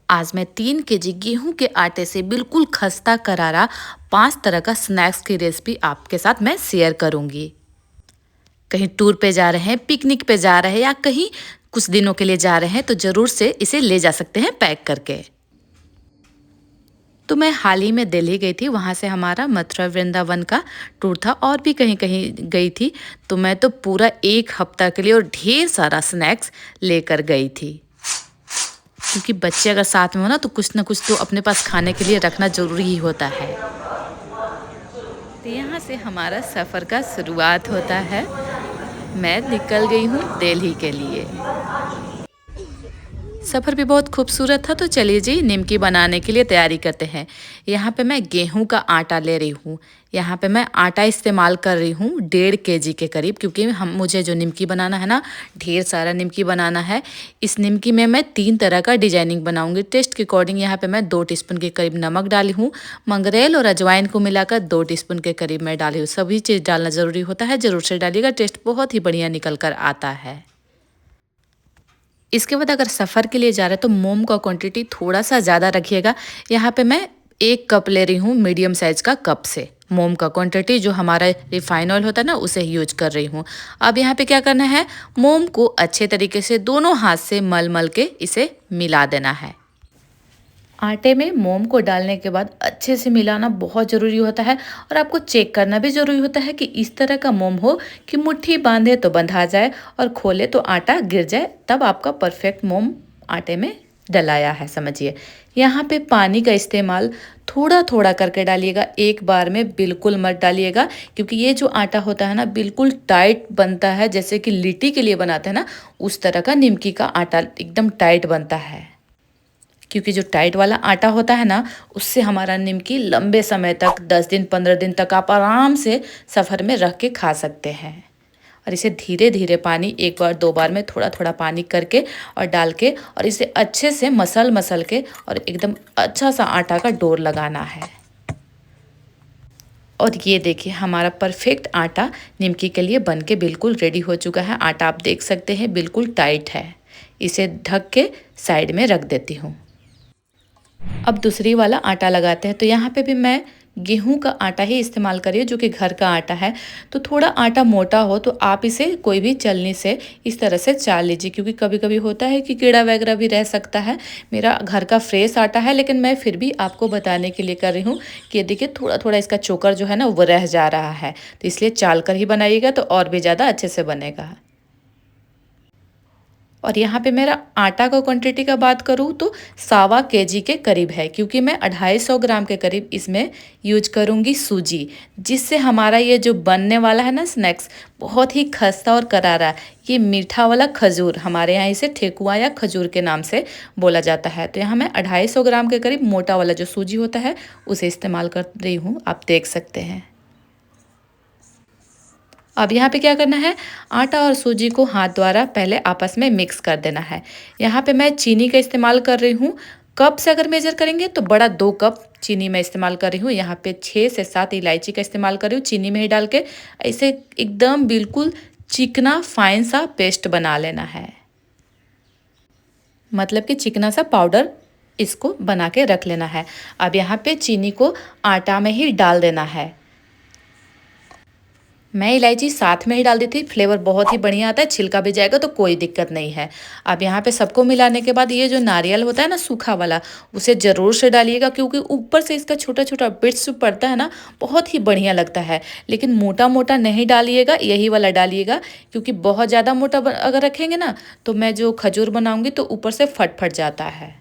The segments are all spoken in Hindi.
आज मैं 3 केजी गेहूं के आटे से बिल्कुल खस्ता करारा 5 तरह का स्नैक्स की रेसिपी आपके साथ मैं शेयर करूंगी। कहीं टूर पे जा रहे हैं, पिकनिक पे जा रहे हैं या कहीं कुछ दिनों के लिए जा रहे हैं तो ज़रूर से इसे ले जा सकते हैं पैक करके। तो मैं हाल ही में दिल्ली गई थी, वहाँ से हमारा मथुरा वृंदावन का टूर था और भी कहीं कहीं गई थी। तो मैं तो पूरा 1 हफ्ता के लिए और ढेर सारा स्नैक्स लेकर गई थी, क्योंकि बच्चे अगर साथ में हो ना तो कुछ ना कुछ तो अपने पास खाने के लिए रखना ज़रूरी ही होता है। तो यहाँ से हमारा सफ़र का शुरुआत होता है। मैं निकल गई हूँ दिल्ली के लिए। सफ़र भी बहुत खूबसूरत था, तो चलिए जी निमकी बनाने के लिए तैयारी करते हैं। यहाँ पे मैं गेहूं का आटा ले रही हूँ। यहाँ पे मैं आटा इस्तेमाल कर रही हूँ 1.5 केजी के करीब, क्योंकि मुझे जो निमकी बनाना है ना, ढेर सारा निमकी बनाना है। इस निमकी में मैं 3 तरह का डिजाइनिंग बनाऊंगी। टेस्ट के अकॉर्डिंग यहाँ पे मैं 2 टीस्पून के करीब नमक डाली हूँ। मंगरेल और अजवाइन को मिलाकर 2 टीस्पून के करीब मैं डाली हूँ। सभी चीज़ डालना ज़रूरी होता है, ज़रूर से डालिएगा, टेस्ट बहुत ही बढ़िया निकल कर आता है। इसके बाद अगर सफ़र के लिए जा रहे हैं तो मोम का क्वांटिटी थोड़ा सा ज़्यादा रखिएगा। यहाँ पे मैं 1 कप ले रही हूँ मीडियम साइज़ का कप से। मोम का क्वांटिटी जो हमारा रिफाइन ऑयल होता है ना, उसे ही यूज कर रही हूँ। अब यहाँ पे क्या करना है, मोम को अच्छे तरीके से दोनों हाथ से मल मल के इसे मिला देना है। आटे में मोम को डालने के बाद अच्छे से मिलाना बहुत ज़रूरी होता है, और आपको चेक करना भी ज़रूरी होता है कि इस तरह का मोम हो कि मुट्ठी बांधे तो बंधा जाए और खोले तो आटा गिर जाए, तब आपका परफेक्ट मोम आटे में डलाया है समझिए। यहाँ पे पानी का इस्तेमाल थोड़ा थोड़ा करके डालिएगा, एक बार में बिल्कुल मत डालिएगा, क्योंकि ये जो आटा होता है ना बिल्कुल टाइट बनता है, जैसे कि लिट्टी के लिए बनाते हैं ना, उस तरह का निमकी का आटा एकदम टाइट बनता है। क्योंकि जो टाइट वाला आटा होता है ना, उससे हमारा निमकी लंबे समय तक 10 दिन 15 दिन तक आप आराम से सफ़र में रख के खा सकते हैं। और इसे धीरे धीरे पानी 1 बार 2 बार में थोड़ा थोड़ा पानी करके और डाल के और इसे अच्छे से मसल मसल के और एकदम अच्छा सा आटा का डोर लगाना है। और ये देखिए हमारा परफेक्ट आटा निमकी के लिए बन के बिल्कुल रेडी हो चुका है। आटा आप देख सकते हैं बिल्कुल टाइट है। इसे ढक के साइड में रख देती हूँ। अब दूसरी वाला आटा लगाते हैं। तो यहाँ पे भी मैं गेहूं का आटा ही इस्तेमाल करिए, जो कि घर का आटा है। तो थोड़ा आटा मोटा हो तो आप इसे कोई भी छलनी से इस तरह से चाल लीजिए, क्योंकि कभी कभी होता है कि कीड़ा वगैरह भी रह सकता है। मेरा घर का फ्रेश आटा है, लेकिन मैं फिर भी आपको बताने के लिए कर रही हूँ कि देखिए थोड़ा थोड़ा इसका चोकर जो है ना वो रह जा रहा है, तो इसलिए चाल कर ही बनाइएगा तो और भी ज़्यादा अच्छे से बनेगा। और यहाँ पे मेरा आटा का क्वांटिटी का बात करूँ तो 1.25 केजी के करीब है, क्योंकि मैं 250 ग्राम के करीब इसमें यूज करूँगी सूजी, जिससे हमारा ये जो बनने वाला है ना स्नैक्स बहुत ही खस्ता और करारा। ये मीठा वाला खजूर, हमारे यहाँ इसे ठेकुआ या खजूर के नाम से बोला जाता है। तो यहाँ मैं 250 ग्राम के करीब मोटा वाला जो सूजी होता है उसे इस्तेमाल कर रही हूँ, आप देख सकते हैं। अब यहाँ पे क्या करना है, आटा और सूजी को हाथ द्वारा पहले आपस में मिक्स कर देना है। यहाँ पे मैं चीनी का इस्तेमाल कर रही हूँ। कप से अगर मेजर करेंगे तो बड़ा 2 कप चीनी मैं इस्तेमाल कर रही हूँ। यहाँ पे 6 से 7 इलायची का इस्तेमाल कर रही हूँ चीनी में ही डाल के। ऐसे एकदम बिल्कुल चिकना फाइन सा पेस्ट बना लेना है, मतलब कि चिकना सा पाउडर इसको बना के रख लेना है। अब यहाँ पे चीनी को आटा में ही डाल देना है। मैं इलायची साथ में ही डाल दी थी, फ्लेवर बहुत ही बढ़िया आता है, छिलका भी जाएगा तो कोई दिक्कत नहीं है। अब यहाँ पे सबको मिलाने के बाद ये जो नारियल होता है ना सूखा वाला, उसे ज़रूर से डालिएगा, क्योंकि ऊपर से इसका छोटा छोटा बिट्स पड़ता है ना, बहुत ही बढ़िया लगता है। लेकिन मोटा मोटा नहीं डालिएगा, यही वाला डालिएगा, क्योंकि बहुत ज़्यादा मोटा अगर रखेंगे ना तो मैं जो खजूर बनाऊँगी तो ऊपर से फट फट जाता है।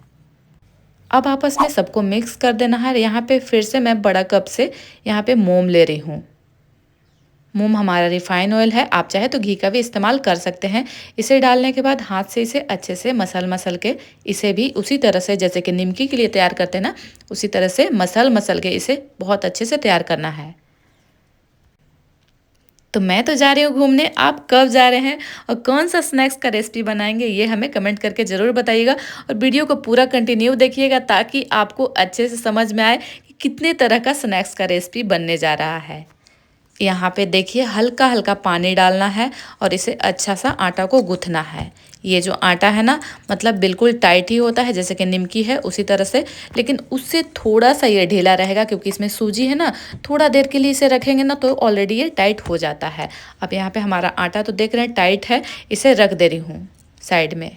अब आपस में सबको मिक्स कर देना है। यहाँ पे फिर से मैं बड़ा कप से यहाँ पे मोम ले रही हूँ। मोम हमारा रिफाइन ऑयल है, आप चाहे तो घी का भी इस्तेमाल कर सकते हैं। इसे डालने के बाद हाथ से इसे अच्छे से मसल मसल के इसे भी उसी तरह से जैसे कि निमकी के लिए तैयार करते हैं ना, उसी तरह से मसल मसल के इसे बहुत अच्छे से तैयार करना है। तो मैं तो जा रही हूँ घूमने, आप कब जा रहे हैं और कौन सा स्नैक्स का रेसिपी बनाएंगे ये हमें कमेंट करके ज़रूर बताइएगा। और वीडियो को पूरा कंटिन्यू देखिएगा, ताकि आपको अच्छे से समझ में आए कि कितने तरह का स्नैक्स का रेसिपी बनने जा रहा है। यहाँ पे देखिए हल्का हल्का पानी डालना है और इसे अच्छा सा आटा को गूँथना है। ये जो आटा है ना, मतलब बिल्कुल टाइट ही होता है जैसे कि निमकी है उसी तरह से, लेकिन उससे थोड़ा सा ये ढीला रहेगा क्योंकि इसमें सूजी है ना। थोड़ा देर के लिए इसे रखेंगे ना तो ऑलरेडी ये टाइट हो जाता है। अब यहाँ पे हमारा आटा तो देख रहे हैं टाइट है, इसे रख दे रही हूँ साइड में।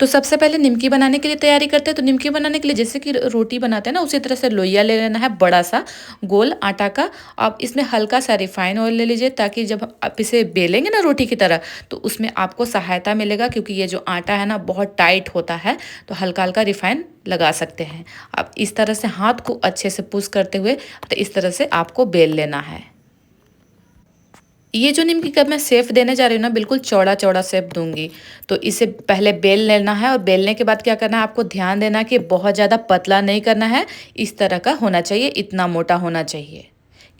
तो सबसे पहले निमकी बनाने के लिए तैयारी करते हैं। तो निमकी बनाने के लिए जैसे कि रोटी बनाते हैं ना, उसी तरह से लोइया ले लेना है बड़ा सा गोल आटा का। आप इसमें हल्का सा रिफाइन ऑयल ले लीजिए ताकि जब आप इसे बेलेंगे ना रोटी की तरह, तो उसमें आपको सहायता मिलेगा, क्योंकि ये जो आटा है ना बहुत टाइट होता है। तो हल्का हल्का रिफाइन लगा सकते हैं आप। इस तरह से हाथ को अच्छे से पुश करते हुए तो इस तरह से आपको बेल लेना है। ये जो निमकी का मैं शेप देने जा रही हूँ ना, बिल्कुल चौड़ा चौड़ा शेप दूंगी। तो इसे पहले बेल लेना है, और बेलने के बाद क्या करना है आपको ध्यान देना कि बहुत ज़्यादा पतला नहीं करना है। इस तरह का होना चाहिए, इतना मोटा होना चाहिए,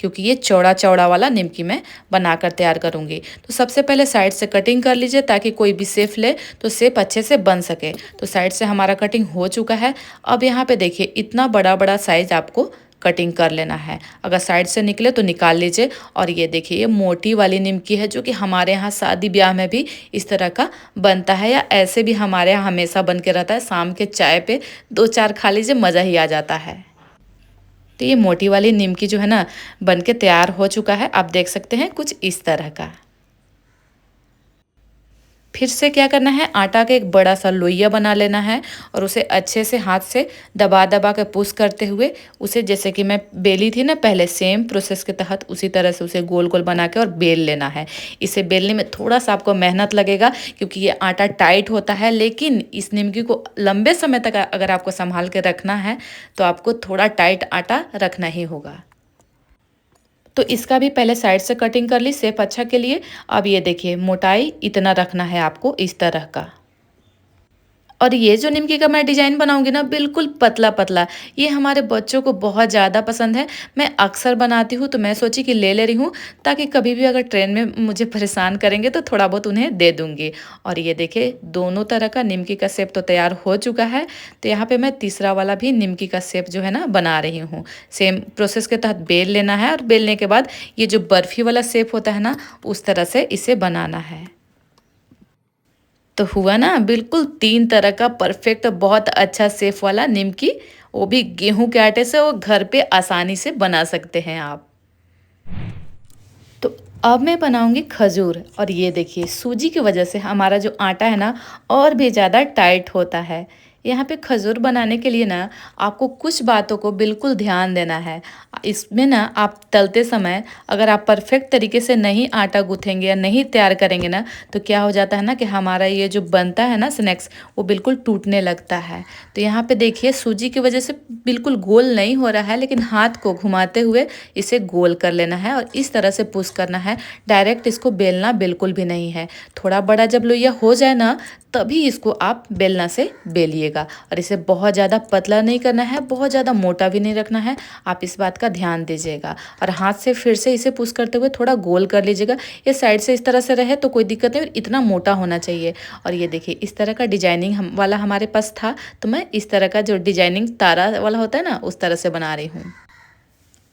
क्योंकि ये चौड़ा चौड़ा वाला निमकी मैं बनाकर तैयार करूँगी। तो सबसे पहले साइड से कटिंग कर लीजिए ताकि कोई भी शेप ले तो शेप अच्छे से बन सके। तो साइड से हमारा कटिंग हो चुका है। अब यहाँ पे देखिए इतना बड़ा बड़ा साइज आपको कटिंग कर लेना है। अगर साइड से निकले तो निकाल लीजिए। और ये देखिए ये मोटी वाली निमकी है, जो कि हमारे यहाँ शादी ब्याह में भी इस तरह का बनता है, या ऐसे भी हमारे यहाँ हमेशा बन के रहता है। शाम के चाय पे दो चार खा लीजिए, मज़ा ही आ जाता है। तो ये मोटी वाली निमकी जो है ना बन के तैयार हो चुका है। आप देख सकते हैं कुछ इस तरह का। फिर से क्या करना है, आटा का एक बड़ा सा लोइया बना लेना है, और उसे अच्छे से हाथ से दबा दबा के पुश करते हुए उसे, जैसे कि मैं बेली थी ना पहले, सेम प्रोसेस के तहत उसी तरह से उसे गोल गोल बना के और बेल लेना है। इसे बेलने में थोड़ा सा आपको मेहनत लगेगा क्योंकि ये आटा टाइट होता है, लेकिन इस निमकी को लंबे समय तक अगर आपको संभाल के रखना है तो आपको थोड़ा टाइट आटा रखना ही होगा। तो इसका भी पहले साइड से कटिंग कर ली शेप अच्छा के लिए। अब ये देखिए मोटाई इतना रखना है आपको, इस तरह का। और ये जो निमकी का मैं डिज़ाइन बनाऊंगी ना, बिल्कुल पतला पतला, ये हमारे बच्चों को बहुत ज़्यादा पसंद है। मैं अक्सर बनाती हूँ, तो मैं सोची कि ले रही हूँ ताकि कभी भी अगर ट्रेन में मुझे परेशान करेंगे तो थोड़ा बहुत उन्हें दे दूँगी। और ये देखिए दोनों तरह का निमकी का शेप तो तैयार हो चुका है। तो यहाँ पे मैं तीसरा वाला भी निमकी का शेप जो है ना बना रही हूँ। सेम प्रोसेस के तहत बेल लेना है, और बेलने के बाद ये जो बर्फ़ी वाला शेप होता है ना, उस तरह से इसे बनाना है। तो हुआ ना बिल्कुल 3 तरह का परफेक्ट बहुत अच्छा सेफ वाला निमकी, वो भी गेहूं के आटे से, वो घर पे आसानी से बना सकते हैं आप। तो अब मैं बनाऊंगी खजूर, और ये देखिए सूजी की वजह से हमारा जो आटा है ना और भी ज़्यादा टाइट होता है। यहाँ पे खजूर बनाने के लिए ना आपको कुछ बातों को बिल्कुल ध्यान देना है। इसमें ना आप तलते समय अगर आप परफेक्ट तरीके से नहीं आटा गूँथेंगे या नहीं तैयार करेंगे ना, तो क्या हो जाता है ना कि हमारा ये जो बनता है ना स्नैक्स, वो बिल्कुल टूटने लगता है। तो यहाँ पे देखिए सूजी की वजह से बिल्कुल गोल नहीं हो रहा है, लेकिन हाथ को घुमाते हुए इसे गोल कर लेना है और इस तरह से पुश करना है। डायरेक्ट इसको बेलना बिल्कुल भी नहीं है। थोड़ा बड़ा जब लोइया हो जाए ना, तभी इसको आप बेलना से बेलिएगा। और इसे बहुत ज़्यादा पतला नहीं करना है, बहुत ज़्यादा मोटा भी नहीं रखना है। आप इस बात का ध्यान दीजिएगा। और हाथ से फिर से इसे पुश करते हुए थोड़ा गोल कर लीजिएगा। ये साइड से इस तरह से रहे तो कोई दिक्कत नहीं, इतना मोटा होना चाहिए। और ये देखिए इस तरह का डिजाइनिंग वाला हमारे पास था, तो मैं इस तरह का जो डिजाइनिंग तारा वाला होता है ना, उस तरह से बना रही हूँ।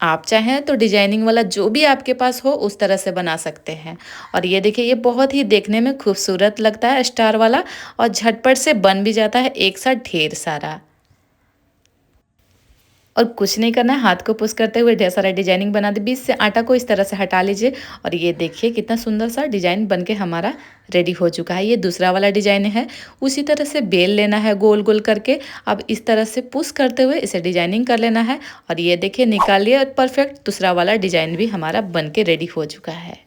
आप चाहें तो डिजाइनिंग वाला जो भी आपके पास हो उस तरह से बना सकते हैं। और ये देखिए ये बहुत ही देखने में खूबसूरत लगता है स्टार वाला, और झटपट से बन भी जाता है एक साथ ढेर सारा। और कुछ नहीं करना है, हाथ को पुश करते हुए ढेर सारा डिजाइनिंग बना दे। बीच से आटा को इस तरह से हटा लीजिए, और ये देखिए कितना सुंदर सा डिजाइन बन के हमारा रेडी हो चुका है। ये दूसरा वाला डिजाइन है, उसी तरह से बेल लेना है गोल गोल करके। अब इस तरह से पुश करते हुए इसे डिजाइनिंग कर लेना है, और ये देखिए निकाल लिया परफेक्ट। दूसरा वाला डिजाइन भी हमारा बन के रेडी हो चुका है।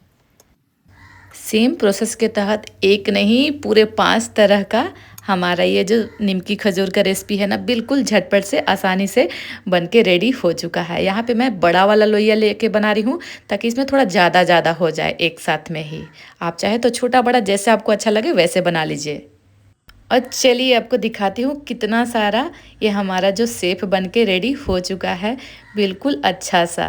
सेम प्रोसेस के तहत एक नहीं पूरे 5 तरह का हमारा ये जो निमकी खजूर का रेसिपी है ना, बिल्कुल झटपट से आसानी से बन के रेडी हो चुका है। यहाँ पे मैं बड़ा वाला लोइया लेके बना रही हूँ ताकि इसमें थोड़ा ज़्यादा ज़्यादा हो जाए एक साथ में ही। आप चाहे तो छोटा बड़ा जैसे आपको अच्छा लगे वैसे बना लीजिए। और चलिए आपको दिखाती हूँ कितना सारा ये हमारा जो शेप बन के रेडी हो चुका है, बिल्कुल अच्छा सा।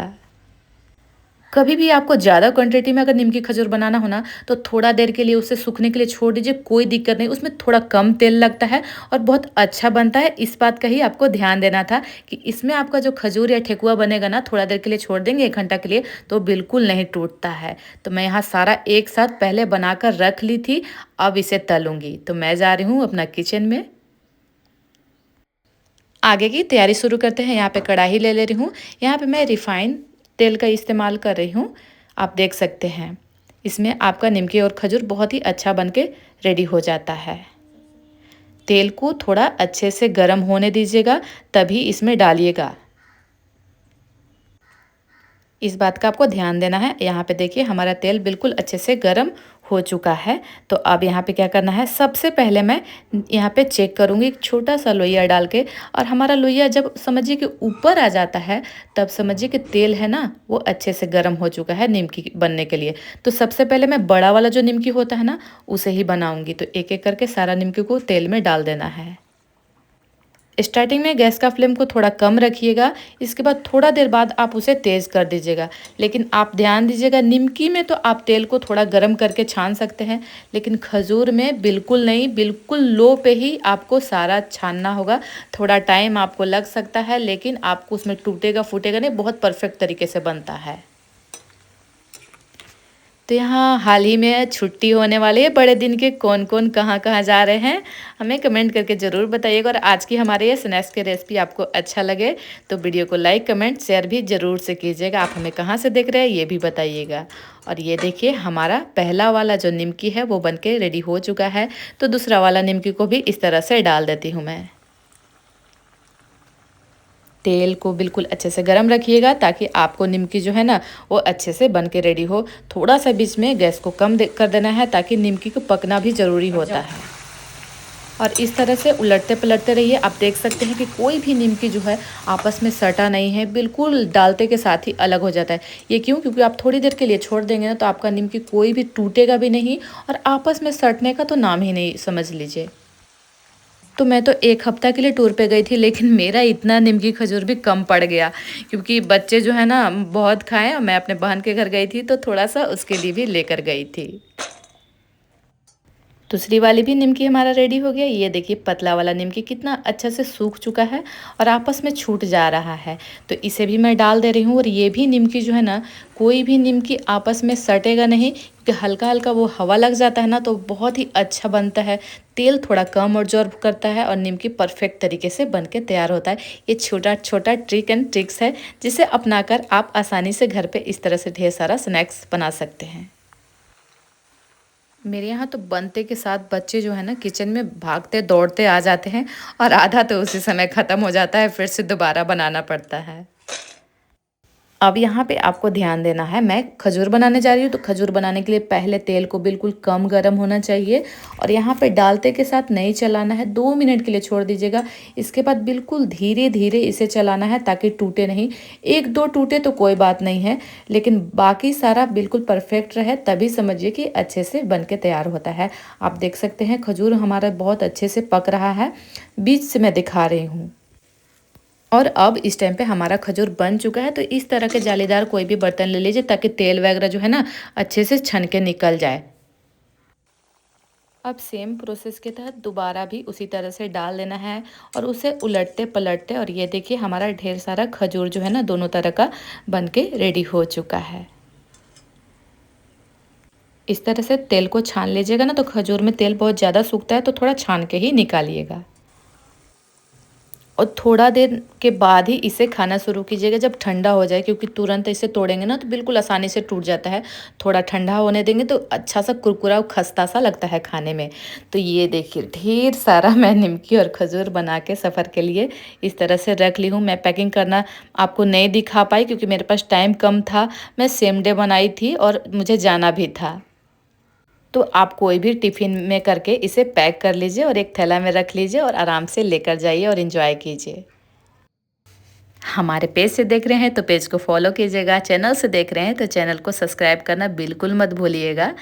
कभी भी आपको ज़्यादा क्वांटिटी में अगर निमकी खजूर बनाना हो ना, तो थोड़ा देर के लिए उसे सूखने के लिए छोड़ दीजिए, कोई दिक्कत नहीं। उसमें थोड़ा कम तेल लगता है और बहुत अच्छा बनता है। इस बात का ही आपको ध्यान देना था कि इसमें आपका जो खजूर या ठेकुआ बनेगा ना, थोड़ा देर के लिए छोड़ देंगे 1 घंटा के लिए, तो बिल्कुल नहीं टूटता है। तो मैं यहाँ सारा एक साथ पहले बनाकर रख ली थी, अब इसे तलूँगी। तो मैं जा रही हूँ अपना किचन में। आगे की तैयारी शुरू करते हैं। यहाँ पे कढ़ाई ले रही हूँ। यहाँ पे मैं रिफाइंड तेल का इस्तेमाल कर रही हूँ। आप देख सकते हैं इसमें आपका निमकी और खजूर बहुत ही अच्छा बन के रेडी हो जाता है। तेल को थोड़ा अच्छे से गर्म होने दीजिएगा, तभी इसमें डालिएगा। इस बात का आपको ध्यान देना है। यहाँ पे देखिए हमारा तेल बिल्कुल अच्छे से गर्म हो चुका है। तो अब यहाँ पे क्या करना है, सबसे पहले मैं यहाँ पे चेक करूँगी एक छोटा सा लोइया डाल के, और हमारा लोइया जब समझिए कि ऊपर आ जाता है, तब समझिए कि तेल है ना वो अच्छे से गर्म हो चुका है निमकी बनने के लिए। तो सबसे पहले मैं बड़ा वाला जो निमकी होता है ना, उसे ही बनाऊँगी। तो एक एक करके सारा निमकी को तेल में डाल देना है। स्टार्टिंग में गैस का फ्लेम को थोड़ा कम रखिएगा, इसके बाद थोड़ा देर बाद आप उसे तेज़ कर दीजिएगा। लेकिन आप ध्यान दीजिएगा, निमकी में तो आप तेल को थोड़ा गर्म करके छान सकते हैं, लेकिन खजूर में बिल्कुल नहीं, बिल्कुल लो पे ही आपको सारा छानना होगा। थोड़ा टाइम आपको लग सकता है, लेकिन आपको उसमें टूटेगा फूटेगा नहीं, बहुत परफेक्ट तरीके से बनता है। तो यहाँ हाल ही में छुट्टी होने वाली है, बड़े दिन के कौन कौन कहाँ कहाँ जा रहे हैं हमें कमेंट करके ज़रूर बताइएगा। और आज की हमारे ये स्नैक्स की रेसिपी आपको अच्छा लगे तो वीडियो को लाइक कमेंट शेयर भी ज़रूर से कीजिएगा। आप हमें कहाँ से देख रहे हैं ये भी बताइएगा। और ये देखिए हमारा पहला वाला जो निमकी है वो बनके रेडी हो चुका है। तो दूसरा वाला निमकी को भी इस तरह से डाल देती हूँ मैं। तेल को बिल्कुल अच्छे से गरम रखिएगा, ताकि आपको निमकी जो है ना वो अच्छे से बन के रेडी हो। थोड़ा सा बीच में गैस को कम कर देना है, ताकि निमकी को पकना भी ज़रूरी होता है। और इस तरह से उलटते पलटते रहिए। आप देख सकते हैं कि कोई भी निमकी जो है आपस में सटा नहीं है, बिल्कुल डालते के साथ ही अलग हो जाता है। ये क्यों? क्योंकि आप थोड़ी देर के लिए छोड़ देंगे ना, तो आपका निमकी कोई भी टूटेगा भी नहीं, और आपस में सटने का तो नाम ही नहीं, समझ लीजिए। तो मैं तो 1 हफ्ता के लिए टूर पे गई थी, लेकिन मेरा इतना निमकी खजूर भी कम पड़ गया, क्योंकि बच्चे जो है ना बहुत खाएँ, और मैं अपने बहन के घर गई थी तो थोड़ा-सा उसके लिए भी लेकर गई थी। दूसरी वाली भी निमकी हमारा रेडी हो गया। ये देखिए पतला वाला निमकी कितना अच्छा से सूख चुका है और आपस में छूट जा रहा है। तो इसे भी मैं डाल दे रही हूँ। और ये भी निमकी जो है ना, कोई भी निमकी आपस में सटेगा नहीं, क्योंकि हल्का हल्का वो हवा लग जाता है ना, तो बहुत ही अच्छा बनता है। तेल थोड़ा कम ऑब्जॉर्व करता है और निमकी परफेक्ट तरीके से बन के तैयार होता है। ये छोटा छोटा ट्रिक एंड ट्रिक्स है, जिसे अपनाकर आप आसानी से घर पे इस तरह से ढेर सारा स्नैक्स बना सकते हैं। मेरे यहाँ तो बनते के साथ बच्चे जो है ना किचन में भागते दौड़ते आ जाते हैं, और आधा तो उसी समय ख़त्म हो जाता है, फिर से दोबारा बनाना पड़ता है। अब यहाँ पे आपको ध्यान देना है, मैं खजूर बनाने जा रही हूँ। तो खजूर बनाने के लिए पहले तेल को बिल्कुल कम गर्म होना चाहिए, और यहाँ पे डालते के साथ नहीं चलाना है, 2 मिनट के लिए छोड़ दीजिएगा। इसके बाद बिल्कुल धीरे धीरे इसे चलाना है, ताकि टूटे नहीं। 1-2 टूटे तो कोई बात नहीं है, लेकिन बाकी सारा बिल्कुल परफेक्ट रहे, तभी समझिए कि अच्छे से बन के तैयार होता है। आप देख सकते हैं खजूर हमारा बहुत अच्छे से पक रहा है, बीच से मैं दिखा रही हूँ। और अब इस टाइम पे हमारा खजूर बन चुका है। तो इस तरह के जालीदार कोई भी बर्तन ले लीजिए, ताकि तेल वगैरह जो है ना अच्छे से छन के निकल जाए। अब सेम प्रोसेस के तहत दोबारा भी उसी तरह से डाल देना है, और उसे उलटते पलटते, और ये देखिए हमारा ढेर सारा खजूर जो है ना दोनों तरह का बन के रेडी हो चुका है। इस तरह से तेल को छान लीजिएगा ना, तो खजूर में तेल बहुत ज़्यादा सूखता है, तो थोड़ा छान के ही निकालिएगा। और थोड़ा देर के बाद ही इसे खाना शुरू कीजिएगा, जब ठंडा हो जाए, क्योंकि तुरंत इसे तोड़ेंगे ना तो बिल्कुल आसानी से टूट जाता है। थोड़ा ठंडा होने देंगे तो अच्छा सा कुरकुरा और खस्ता सा लगता है खाने में। तो ये देखिए ढेर सारा मैं निमकी और खजूर बना के सफ़र के लिए इस तरह से रख ली हूँ। मैं पैकिंग करना आपको नहीं दिखा पाई, क्योंकि मेरे पास टाइम कम था। मैं सेम डे बनाई थी और मुझे जाना भी था। तो आप कोई भी टिफ़िन में करके इसे पैक कर लीजिए, और एक थैला में रख लीजिए, और आराम से लेकर जाइए और एंजॉय कीजिए। हमारे पेज से देख रहे हैं तो पेज को फॉलो कीजिएगा, चैनल से देख रहे हैं तो चैनल को सब्सक्राइब करना बिल्कुल मत भूलिएगा।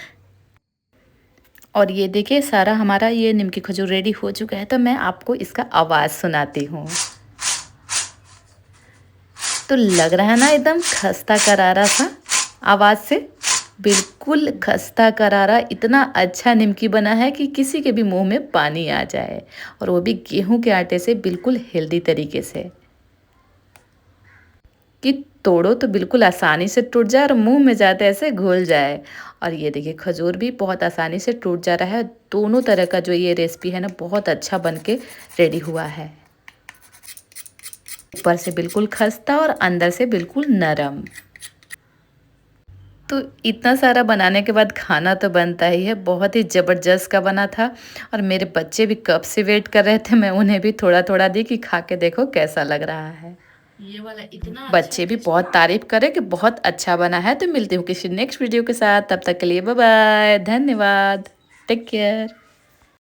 और ये देखिए सारा हमारा ये निमकी खजूर रेडी हो चुका है। तो मैं आपको इसका आवाज़ सुनाती हूँ। तो लग रहा है ना एकदम खस्ता करारा सा। आवाज़ से। बिल्कुल खस्ता करारा इतना अच्छा निमकी बना है कि किसी के भी मुंह में पानी आ जाए, और वो भी गेहूं के आटे से बिल्कुल हेल्दी तरीके से कि तोड़ो तो बिल्कुल आसानी से टूट जाए और मुंह में जाते ऐसे घुल जाए। और ये देखिए खजूर भी बहुत आसानी से टूट जा रहा है। दोनों तरह का जो ये रेसिपी है ना बहुत अच्छा बन के रेडी हुआ है। ऊपर से बिल्कुल खस्ता और अंदर से बिल्कुल नरम। तो इतना सारा बनाने के बाद खाना तो बनता ही है। बहुत ही ज़बरदस्त का बना था और मेरे बच्चे भी कब से वेट कर रहे थे। मैं उन्हें भी थोड़ा थोड़ा दी कि खा के देखो कैसा लग रहा है। ये वाला इतना अच्छा बच्चे भी टेस्ट। बहुत तारीफ करे कि बहुत अच्छा बना है। तो मिलती हूँ किसी नेक्स्ट वीडियो के साथ, तब तक के लिए बाय बाय, धन्यवाद, टेक केयर।